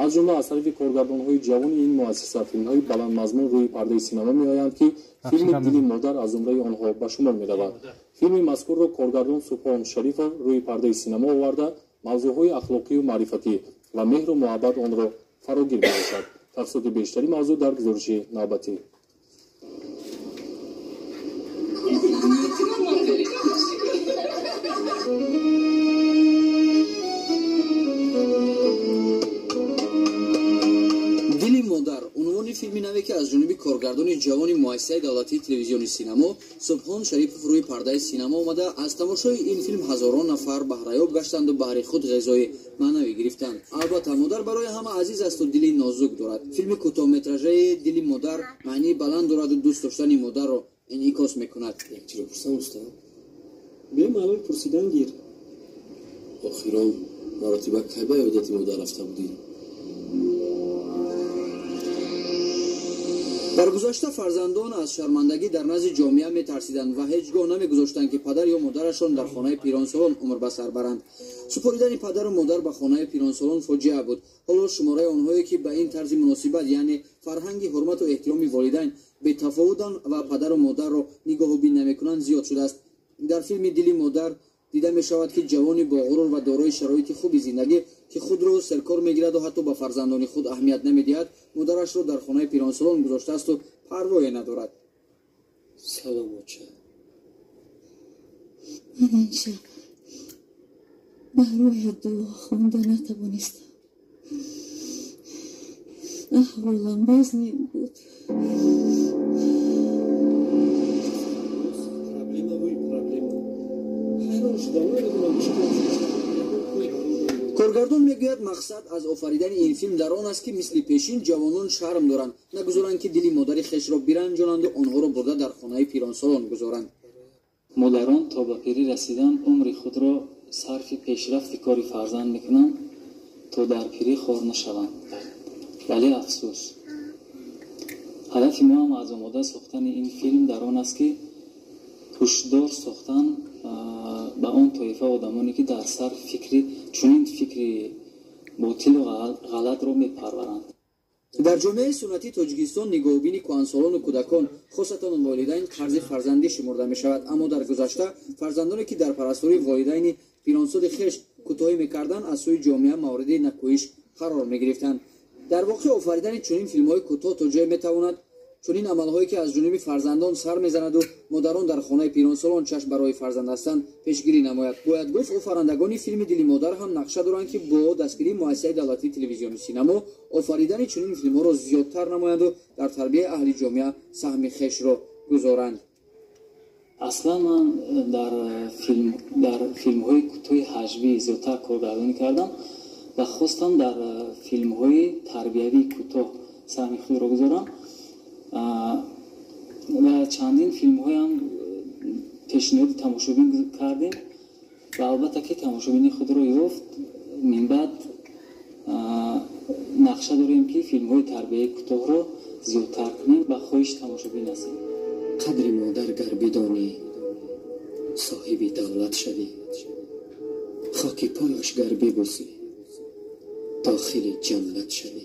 аз ҷумла аз тарафи коргардонҳои ҷавони ин муассиса филмҳои баландмазмун рӯи пардаи синема меоянд, ки филми дили модар аз ҷумлаи онҳо ба шумор меравад. филми мазкурро коргардон Субҳон Шарифов рӯи пардаи синема оварда мавзӯъҳои ахлоқию маърифатӣ ва меҳру муҳаббат онро фарогир мебошад. тафсилоти бештари мавзӯъ дар гузориши навбатӣ. дили модар унвони филми наве ки аз ҷониби коргардони ҷавони муассисаи давлатии телевизиони синамо Субҳон Шарифов рӯи пардаи синема омада, аз тамошои ин филм ҳазорон нафар баҳраёб гаштанду баҳри худ ғизои маънавӣ гирифтанд. албатта модар барои ҳама азиз асту дили нозук дорад. филми кӯтоҳметражаи дили модар маънии баланд дораду дӯст доштани модарро инъикос мекунад. чиро пурсам уста бемаълум пурсидан гир. охирон маротиба кай ба иёдати модар рафта будӣ? дар гузашта фарзандон аз шармандагӣ дар назди ҷомеа метарсиданд ва ҳеҷ гоҳ намегузоштанд ки падар ё модарашон дар хонаи пиронсолон умр ба сар баранд. супоридани падару модар ба хонаи пиронсолон фоҷиа буд. ҳоло шумораи онҳое ки ба ин тарзи муносибат, яъне фарҳанги ҳурмату эҳтироми волидайн бетафовутанд ва падару модарро нигоҳубин намекунанд зиёд шудааст. дар филми дили модар дида мешавад ки ҷавони боғурур ва дорои шароити хуби зиндагӣ ки худро серкор мегираду ҳатто ба фарзандони худ аҳамият намедиҳад, модарашро дар хонаи пиронсолон гузоштаасту парвое надорад. салом оча. ман он шаб барояд дуо хонда натавонистам. аҳволам базнин буд. коргардон мегӯяд мақсад аз офаридани ин филм дар он аст ки мисли пешин ҷавонон шарм доранд, нагузоранд ки дили модари хешро биранҷонанду онҳоро бурда дар хонаи пиронсолон гузоранд. модарон то ба пирӣ расидан умри худро сарфи пешрафти кори фарзанд мекунанд, то дар пирӣ хор нашаванд. вале афсӯс, ҳадафи мо ҳам аз омода сохтани ин филм дар он аст ки ҳушдор сохтан ба он тоифа одамоне ки дар сар чунин фикри ботилу ғалатро мепарваранд. дар ҷомеаи суннатии тоҷикистон нигоҳубини кӯҳансолону кӯдакон, хосатан волидайн, қарзи фарзандӣ шумурда мешавад. аммо дар гузашта фарзандоне ки дар парастории волидайни пиронсоли хеш кӯтоҳӣ мекарданд, аз сӯи ҷомеа мавриди накӯҳиш қарор мегирифтанд. дар воқеъ офаридани чунин филмҳои кӯтоҳ то ҷое метавонад чунин амалҳое ки аз ҷониби фарзандон сар мезанаду модарон дар хонаи пиронсолон чашм барои фарзанд ҳастанд пешгирӣ намояд. бояд гуфт офарандагони филми дили модар ҳам нақша доранд ки бо дастгирии муассисаи давлатии телевизиони синамо офаридани чунин филмҳоро зиёдтар намоянду дар тарбияи аҳли ҷомеа саҳми хешро гузоранд. аслан ман дар филмҳои кӯтоҳи ҳаҷвӣ зиёдтар коргардонӣ кардам ва хостам дар филмҳои тарбиявии кӯтоҳ саҳми худро гузорам ва чандин филмҳоям пешниҳоди тамошобин кардем ва албатта ки тамошобини худро ёфт. минбаъд нақша дорем ки филмҳои тарбияи кӯтоҳро зиёдтар кунем ба хоҳиш тамошобин ҳастем. қадри модар гар бидонӣ соҳиби давлат шавӣ, хоки пояш гар бибусӣ дохили ҷаннат шавӣ.